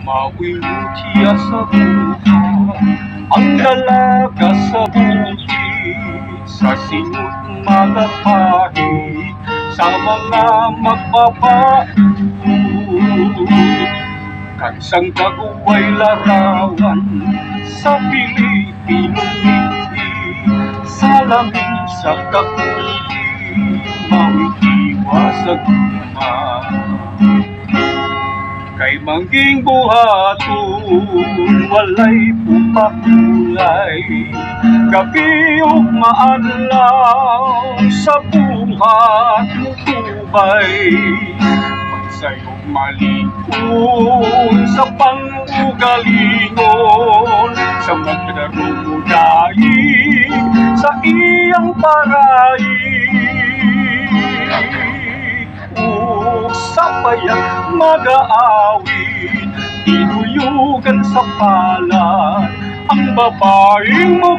Mawinutya sa buhay ang dalaga sa bukid, sa sinut magapahid sa mga magbabaut. Kansang taguway larawan sa Pilipinong ngiti, sa lamig sa kakulit mawitiwas sa guma. Kay mangging buhaton walay pupakulay, gabi ug maadlaw sa buhat mutubay. Pagsayog malikon sa pangugalingon, sa magdarong daig sa iyang paraig. Sa payag mag-aawit, tinuyugan sa palad ang babaeng mo